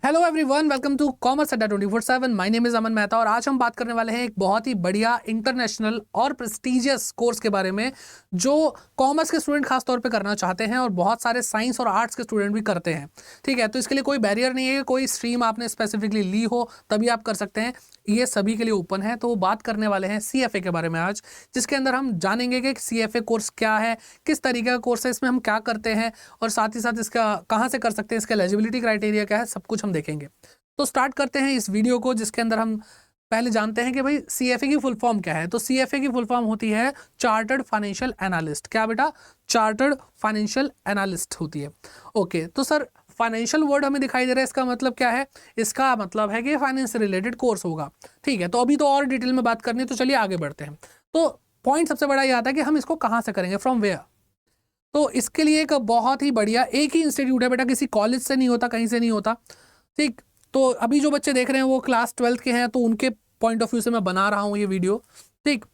Hello everyone, welcome to commerce Adda 24/7। My name is Aman Mehta और आज हम बात करने वाले हैं एक बहुत ही बढ़िया इंटरनेशनल और प्रेस्टिजियस कोर्स के बारे में जो कॉमर्स के स्टूडेंट खास तौर पे करना चाहते हैं और बहुत सारे साइंस और आर्ट्स के स्टूडेंट भी करते हैं। ठीक है, तो इसके लिए कोई बैरियर नहीं है, कोई स्ट्रीम आपने स्पेसिफिकली ली हो तभी आप कर सकते हैं, ये सभी के लिए ओपन है। तो बात करने वाले हैं CFA के बारे में आज, जिसके अंदर हम जानेंगे कि CFA कोर्स क्या है, किस तरीके का कोर्स है, इसमें हम क्या करते हैं और साथ ही साथ इसका कहाँ से कर सकते हैं, इसका एलिजिबिलिटी क्राइटेरिया क्या है, सब कुछ हम देखेंगे। तो स्टार्ट करते हैं इस वीडियो को, जिसके अंदर हम पहले जानते हैं कि भाई CFA की फुल फॉर्म क्या है। तो CFA की फुल फॉर्म होती है चार्टर्ड फाइनेंशियल एनालिस्ट। क्या बेटा? चार्टर्ड फाइनेंशियल एनालिस्ट होती है। ओके, तो सर फाइनेंशियल वर्ड हमें दिखाई दे रहा है, इसका मतलब क्या है? इसका मतलब है कि फाइनेंस से रिलेटेड कोर्स होगा। ठीक है, तो अभी तो और डिटेल में बात करनी है, तो चलिए आगे बढ़ते हैं। तो पॉइंट सबसे बड़ा ये आता है कि हम इसको कहाँ से करेंगे, फ्रॉम वेयर। तो इसके लिए एक बहुत ही बढ़िया एक ही इंस्टीट्यूट है बेटा, किसी कॉलेज से नहीं होता, कहीं से नहीं होता। ठीक, तो अभी जो बच्चे देख रहे हैं वो क्लास 12th के हैं, तो उनके पॉइंट ऑफ व्यू से मैं बना रहा हूँ ये वीडियो। ठीक,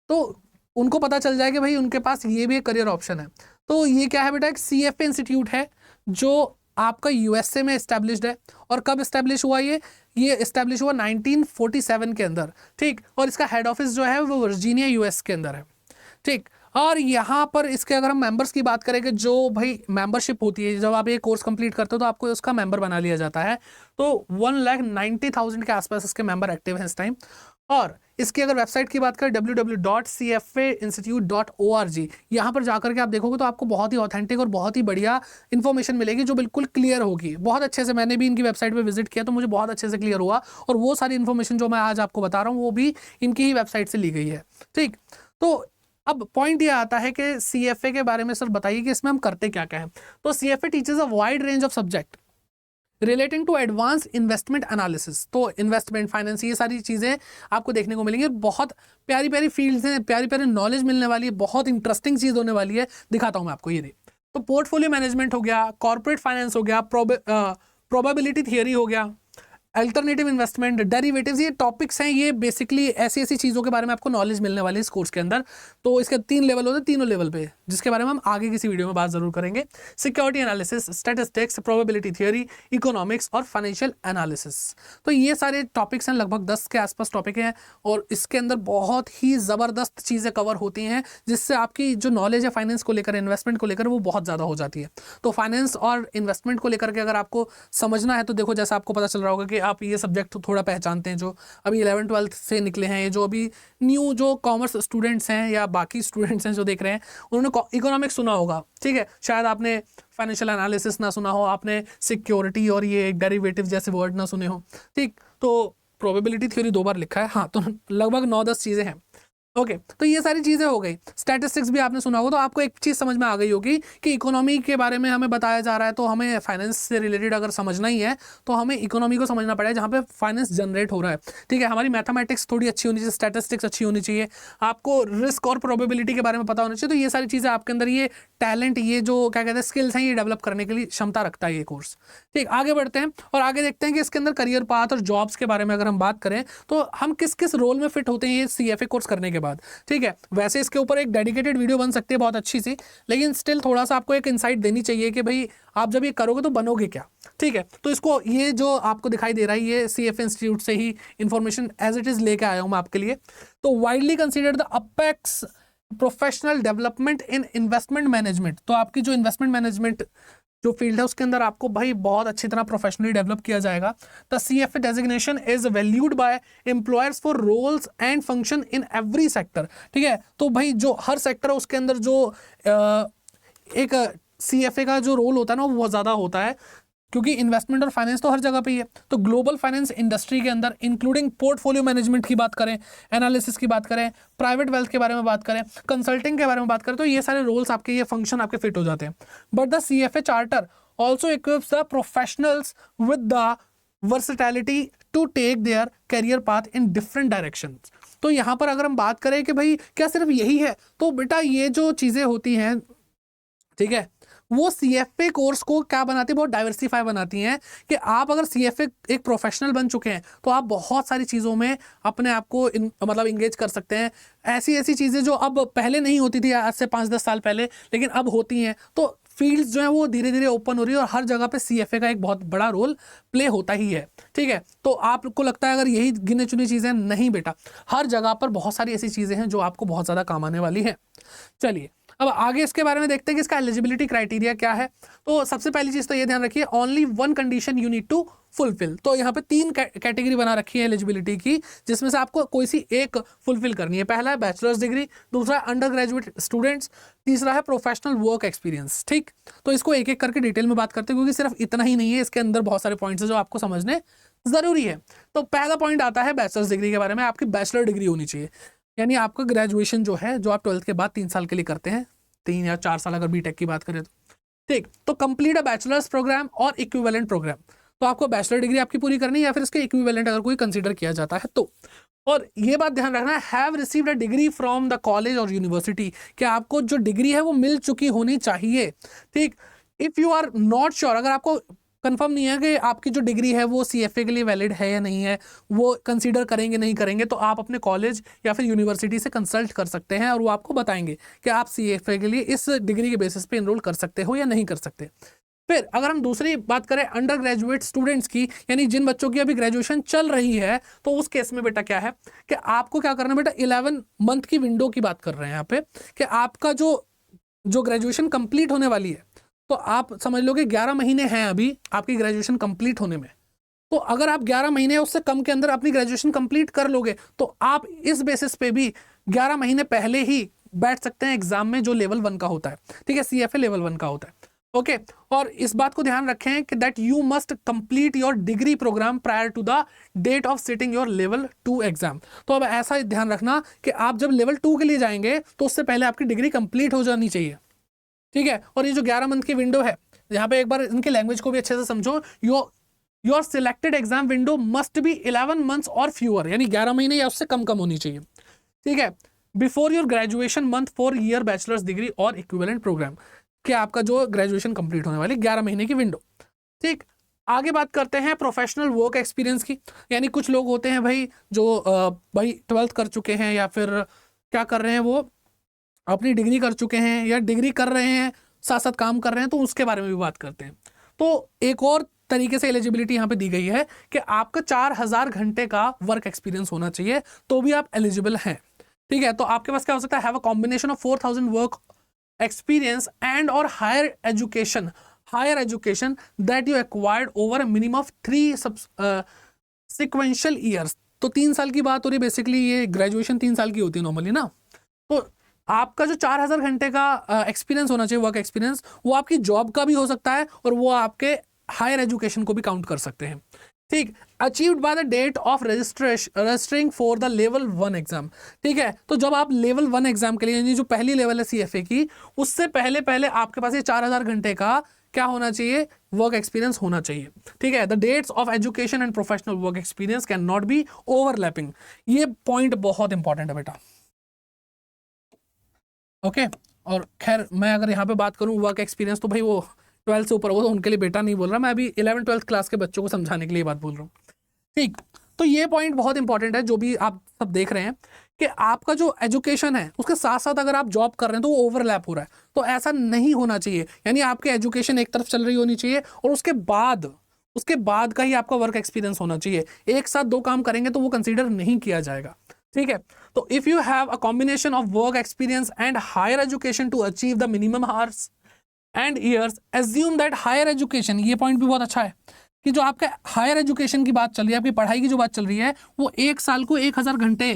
तो उनको पता चल जाए कि भाई उनके पास ये भी एक करियर ऑप्शन है। तो ये क्या है बेटा? एक CFA इंस्टीट्यूट है जो आपका USA में इस्टेब्लिश्ड है। और कब इस्टेब्लिश हुआ ये इस्टेब्लिश हुआ 1947 के अंदर। ठीक, और इसका हेड ऑफिस जो है वो वर्जीनिया US के अंदर है। ठीक, और यहाँ पर इसके अगर हम मेंबर्स की बात करें कि जो भाई मेंबरशिप होती है, जब आप ये कोर्स कंप्लीट करते हो तो आपको उसका मेंबर बना लिया जाता है। तो 1,90,000 के आसपास इसके मेंबर एक्टिव हैं इस टाइम। और इसकी अगर वेबसाइट की बात करें www.cfainstitute.org, यहाँ पर जाकर के आप देखोगे तो आपको बहुत ही ऑथेंटिक और बहुत ही बढ़िया इन्फॉर्मेशन मिलेगी जो बिल्कुल क्लियर होगी। बहुत अच्छे से मैंने भी इनकी वेबसाइट पे विजिट किया तो मुझे बहुत अच्छे से क्लियर हुआ, और वो सारी इन्फॉर्मेशन जो मैं आज आपको बता रहा हूँ वो भी इनकी ही वेबसाइट से ली गई है। ठीक, तो अब पॉइंट ये आता है कि CFA के बारे में सर बताइए कि इसमें हम करते क्या क्या है। तो CFA teachers a wide range of subject relating to advance investment analysis. तो इन्वेस्टमेंट, फाइनेंस, ये सारी चीज़ें आपको देखने को मिलेंगी। बहुत प्यारी प्यारी फील्ड्स हैं, प्यारी प्यारी नॉलेज मिलने वाली है, बहुत इंटरेस्टिंग चीज़ होने वाली है। दिखाता हूँ मैं आपको, ये देख। तो पोर्टफोलियो मैनेजमेंट हो गया, कॉर्पोरेट फाइनेंस हो गया, प्रोबेबिलिटी थियरी हो गया, अल्टरनेटिव इन्वेस्टमेंट, डेरिवेटिव्स, ये टॉपिक्स हैं। ये बेसिकली ऐसी ऐसी चीज़ों के बारे में आपको नॉलेज मिलने वाली है इस कोर्स के अंदर। तो इसके 3 लेवल होते हैं, तीनों लेवल पे, जिसके बारे में हम आगे किसी वीडियो में बात जरूर करेंगे। Security analysis, statistics, probability theory, economics और फाइनेंशियल एनालिसिस। तो ये सारे टॉपिक्स हैं, लगभग 10 के आसपास टॉपिक हैं, और इसके अंदर बहुत ही ज़बरदस्त चीज़ें कवर होती हैं, जिससे आपकी जो नॉलेज है फाइनेंस को लेकर, इन्वेस्टमेंट को लेकर, वो बहुत ज़्यादा हो जाती है। तो फाइनेंस और इन्वेस्टमेंट को लेकर के अगर आपको समझना है तो देखो, जैसा आपको पता चल रहा होगा कि आप ये सब्जेक्ट थोड़ा पहचानते हैं, जो अभी 11th-12th से निकले हैं, ये जो अभी न्यू जो कॉमर्स स्टूडेंट्स हैं या बाकी स्टूडेंट्स हैं जो देख रहे हैं, उन्होंने इकोनॉमिक्स सुना होगा। ठीक है, शायद आपने फाइनेंशियल एनालिसिस ना सुना हो, आपने सिक्योरिटी और ये डेरिवेटिव जैसे वर्ड ना सुने हो। ठीक, तो प्रोबेबिलिटी थ्योरी 2 बार लिखा है, हाँ, तो लगभग 9-10 चीज़ें हैं। ओके, तो ये सारी चीज़ें हो गई। स्टैटिस्टिक्स भी आपने सुना होगा, तो आपको एक चीज़ समझ में आ गई होगी कि इकोनॉमी के बारे में हमें बताया जा रहा है, तो हमें फाइनेंस से रिलेटेड अगर समझना ही है तो हमें इकोनॉमी को समझना पड़ेगा, जहाँ पे फाइनेंस जनरेट हो रहा है। ठीक है, हमारी मैथमेटिक्स थोड़ी अच्छी होनी चाहिए, स्टैटिस्टिक्स अच्छी होनी चाहिए, आपको रिस्क और प्रोबेबिलिटी के बारे में पता होना चाहिए। तो ये सारी चीज़ें आपके अंदर, ये टैलेंट, ये जो क्या कहते हैं स्किल्स हैं, ये डेवलप करने के लिए क्षमता रखता है ये कोर्स। ठीक, आगे बढ़ते हैं और आगे देखते हैं कि इसके अंदर करियर पाथ और जॉब्स के बारे में अगर हम बात करें तो हम किस किस रोल में फिट होते हैं ये CFA कोर्स करने के बाद। ठीक है, वैसे इसके ऊपर एक डेडिकेटेड वीडियो बन सकती है बहुत अच्छी सी, लेकिन स्टिल थोड़ा सा आपको एक इंसाइट देनी चाहिए कि भाई आप जब ये करोगे तो बनोगे क्या। ठीक है, तो इसको, ये जो आपको दिखाई दे रहा है, ये CFA इंस्टीट्यूट से ही इंफॉर्मेशन एज इट इज लेके आया हूं मैं आपके लिए। तो widely considered the apex professional development in investment management. तो आपकी जो इन्वेस्टमेंट मैनेजमेंट जो फील्ड है उसके अंदर आपको भाई बहुत अच्छी तरह प्रोफेशनली डेवलप किया जाएगा। The CFA designation is valued by employers for roles and function in every sector. ठीक है, तो भाई जो हर सेक्टर है उसके अंदर जो एक CFA का जो रोल होता है ना, वो बहुत ज़्यादा होता है, क्योंकि इन्वेस्टमेंट और फाइनेंस तो हर जगह पे ही है। तो ग्लोबल फाइनेंस इंडस्ट्री के अंदर इंक्लूडिंग पोर्टफोलियो मैनेजमेंट की बात करें, एनालिसिस की बात करें, प्राइवेट वेल्थ के बारे में बात करें, कंसल्टिंग के बारे में बात करें, तो ये सारे रोल्स आपके, ये फंक्शन आपके फिट हो जाते हैं। But the CFA charter also equips the professionals with the versatility to take their career path in different directions. तो यहाँ पर अगर हम बात करें कि भाई क्या सिर्फ यही है, तो बेटा ये जो चीज़ें होती हैं, ठीक है, वो CFA कोर्स को क्या बनाती है, बहुत डाइवर्सिफाई बनाती हैं। कि आप अगर CFA एक प्रोफेशनल बन चुके हैं तो आप बहुत सारी चीज़ों में अपने आप को मतलब इंगेज कर सकते हैं। ऐसी ऐसी चीज़ें जो अब पहले नहीं होती थी, आज से 5-10 साल पहले, लेकिन अब होती हैं। तो फील्ड्स जो है वो धीरे धीरे ओपन हो रही है और हर जगह पे CFA का एक बहुत बड़ा रोल प्ले होता ही है। ठीक है, तो आपको लगता है अगर यही गिने चुनी चीज़ें, नहीं बेटा, हर जगह पर बहुत सारी ऐसी चीज़ें हैं जो आपको बहुत ज़्यादा काम आने वाली हैं। चलिए अब आगे इसके बारे में देखते हैं कि इसका एलिजिबिलिटी क्राइटेरिया क्या है। तो सबसे पहली चीज़ तो ये ध्यान रखिए, only one condition you need to fulfil. तो यहाँ पे 3 कैटेगरी बना रखी है एलिजिबिलिटी की, जिसमें से आपको कोई सी एक फुलफिल करनी है। पहला है बैचलर्स डिग्री, दूसरा है अंडर ग्रेजुएट स्टूडेंट्स, तीसरा है प्रोफेशनल वर्क एक्सपीरियंस। ठीक, तो इसको एक एक करके डिटेल में बात करते हैं, क्योंकि सिर्फ इतना ही नहीं है, इसके अंदर बहुत सारे पॉइंट्स हैं जो आपको समझने जरूरी है। तो पहला पॉइंट आता है बैचलर्स डिग्री के बारे में। आपकी बैचलर डिग्री होनी चाहिए, यानी आपका ग्रेजुएशन जो है, जो आप 12th के बाद 3 साल के लिए करते हैं, 3 या 4 साल अगर बीटेक की बात करें तो। ठीक, तो कंप्लीट अ बैचलर्स प्रोग्राम और इक्विवेलेंट प्रोग्राम। तो आपको बैचलर डिग्री आपकी पूरी करनी है या फिर इसके इक्विवेलेंट अगर कोई कंसीडर किया जाता है तो। और ये बात ध्यान रखना है, have received a degree from the college और यूनिवर्सिटी, कि आपको जो डिग्री है वो मिल चुकी होनी चाहिए। ठीक, if you are not sure, अगर आपको कंफर्म नहीं है कि आपकी जो डिग्री है वो CFA के लिए वैलिड है या नहीं है, वो कंसीडर करेंगे नहीं करेंगे, तो आप अपने कॉलेज या फिर यूनिवर्सिटी से कंसल्ट कर सकते हैं और वो आपको बताएंगे कि आप CFA के लिए इस डिग्री के बेसिस पे एनरोल कर सकते हो या नहीं कर सकते। फिर अगर हम दूसरी बात करें अंडर ग्रेजुएट स्टूडेंट्स की, यानी जिन बच्चों की अभी ग्रेजुएशन चल रही है, तो उस केस में बेटा क्या है कि आपको क्या करना है बेटा, 11 मंथ की विंडो की बात कर रहे हैं यहाँ पे, कि आपका जो ग्रेजुएशन कंप्लीट होने वाली है, तो आप समझ लो कि 11 महीने हैं अभी आपकी ग्रेजुएशन कंप्लीट होने में। तो अगर आप 11 महीने उससे कम के अंदर अपनी ग्रेजुएशन कंप्लीट कर लोगे, तो आप इस बेसिस पे भी 11 महीने पहले ही बैठ सकते हैं एग्जाम में, जो लेवल 1 का होता है। ठीक है, CFA लेवल 1 का होता है। ओके, और इस बात को ध्यान रखें कि that you must complete your degree programme prior to the date of sitting your level 2 exam. तो अब ऐसा ध्यान रखना कि आप जब लेवल 2 के लिए जाएंगे तो उससे पहले आपकी डिग्री कंप्लीट हो जानी चाहिए। ठीक है, और ये जो 11 मंथ की विंडो है, यहाँ पे एक बार इनकी लैंग्वेज को भी अच्छे से समझो। Your selected exam window must be 11 months और फ्यूअर, यानी 11 महीने या उससे कम होनी चाहिए। ठीक है, before your graduation month for year bachelors degree और इक्विवेलेंट प्रोग्राम, कि आपका जो ग्रेजुएशन कंप्लीट होने वाली 11 महीने की विंडो। ठीक, आगे बात करते हैं प्रोफेशनल वर्क एक्सपीरियंस की। यानी कुछ लोग होते हैं भाई जो भाई 12th कर चुके हैं या फिर क्या कर रहे हैं, वो अपनी डिग्री कर चुके हैं या डिग्री कर रहे हैं, साथ साथ काम कर रहे हैं, तो उसके बारे में भी बात करते हैं। तो एक और तरीके से एलिजिबिलिटी यहाँ पे दी गई है कि आपका 4000 घंटे का वर्क एक्सपीरियंस होना चाहिए, तो भी आप एलिजिबल हैं। ठीक है, तो आपके पास क्या हो सकता है, have a combination of 4000 work experience and or higher education that you acquired over a minimum of 3 sequential years। तो 3 साल की बात हो रही है बेसिकली, ये ग्रेजुएशन 3 साल की होती है नॉर्मली ना। तो आपका जो 4000 घंटे का एक्सपीरियंस होना चाहिए, वर्क एक्सपीरियंस, वो आपकी जॉब का भी हो सकता है और वो आपके हायर एजुकेशन को भी काउंट कर सकते हैं। ठीक, achieved by the date of registering for the level 1 exam. ठीक है, तो जब आप लेवल 1 एग्जाम के लिए, यानी जो पहली लेवल है CFA की, उससे पहले पहले आपके पास ये 4000 घंटे का क्या होना चाहिए, वर्क एक्सपीरियंस होना चाहिए। ठीक है, the dates of education and professional work experience can not be overlapping. ये पॉइंट बहुत इंपॉर्टेंट है बेटा। ओके, और खैर मैं अगर यहाँ पे बात करूँ वर्क एक्सपीरियंस, तो भाई वो 12 से ऊपर, वो तो उनके लिए बेटा नहीं बोल रहा मैं, अभी 11-12 क्लास के बच्चों को समझाने के लिए बात बोल रहा हूँ। ठीक, तो ये पॉइंट बहुत इंपॉर्टेंट है, जो भी आप सब देख रहे हैं कि आपका जो एजुकेशन है उसके साथ साथ अगर आप जॉब कर रहे हैं तो वो ओवरलैप हो रहा है, तो ऐसा नहीं होना चाहिए। यानी आपकी एजुकेशन एक तरफ चल रही होनी चाहिए और उसके बाद का ही आपका वर्क एक्सपीरियंस होना चाहिए। एक साथ 2 काम करेंगे तो वो कंसीडर नहीं किया जाएगा। ठीक है, तो if you have a combination of work experience and higher education to achieve the minimum hours and years, assume that higher education, ये पॉइंट भी बहुत अच्छा है कि जो आपका हायर एजुकेशन की बात चल रही है, आपकी पढ़ाई की जो बात चल रही है, वो 1 साल को 1000 घंटे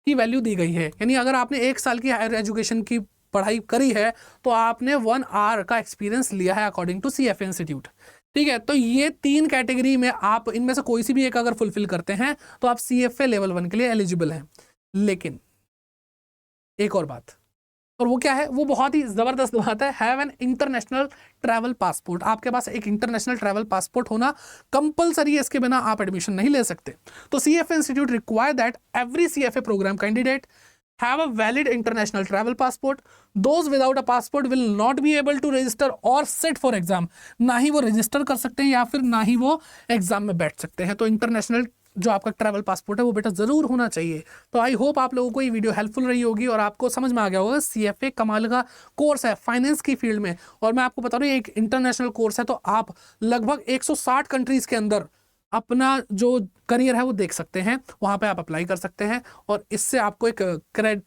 की वैल्यू दी गई है। यानी अगर आपने 1 साल की हायर एजुकेशन की पढ़ाई करी है तो आपने 1 आवर का एक्सपीरियंस लिया है अकॉर्डिंग टू CFA इंस्टीट्यूट। ठीक है, तो ये 3 कैटेगरी में आप इनमें से कोई सी भी एक अगर फुलफिल करते हैं तो आप CFA लेवल 1 के लिए एलिजिबल हैं। लेकिन एक और बात, और वो क्या है, वो बहुत ही जबरदस्त बात है, have an international travel passport. आपके पास एक इंटरनेशनल ट्रैवल पासपोर्ट होना कंपलसरी है, इसके बिना आप एडमिशन नहीं ले सकते। तो CFA institute require that every CFA programme candidate have a valid international travel passport. Those without a passport will not be able to register or sit for exam। ना ही वो रजिस्टर कर सकते हैं या फिर ना ही वो एग्जाम में बैठ सकते हैं। तो इंटरनेशनल जो आपका ट्रैवल पासपोर्ट है वो बेटा ज़रूर होना चाहिए। तो आई होप आप लोगों को ये वीडियो हेल्पफुल रही होगी और आपको समझ में आ गया होगा। CFA कमाल का कोर्स है फाइनेंस की फील्ड में, और मैं आपको बता रहा हूँ ये एक इंटरनेशनल कोर्स है, तो आप लगभग 160 कंट्रीज़ के अंदर अपना जो करियर है वो देख सकते हैं, वहाँ पे आप अप्लाई कर सकते हैं, और इससे आपको एक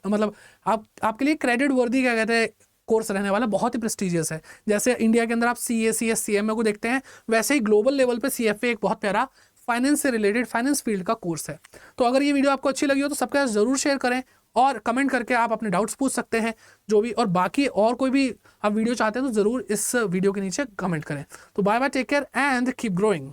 मतलब आपके लिए क्रेडिट वर्दी क्या कहते हैं कोर्स रहने वाला, बहुत ही प्रेस्टिजियस है। जैसे इंडिया के अंदर आप CA CS CMA को देखते हैं, वैसे ही ग्लोबल लेवल पे CFA एक बहुत प्यारा फाइनेंस से रिलेटेड फाइनेंस फील्ड का कोर्स है। तो अगर ये वीडियो आपको अच्छी लगी हो तो सबके साथ जरूर शेयर करें, और कमेंट करके आप अपने डाउट्स पूछ सकते हैं जो भी, और बाकी और कोई भी आप वीडियो चाहते हैं तो ज़रूर इस वीडियो के नीचे कमेंट करें। तो bye bye, take care and keep growing.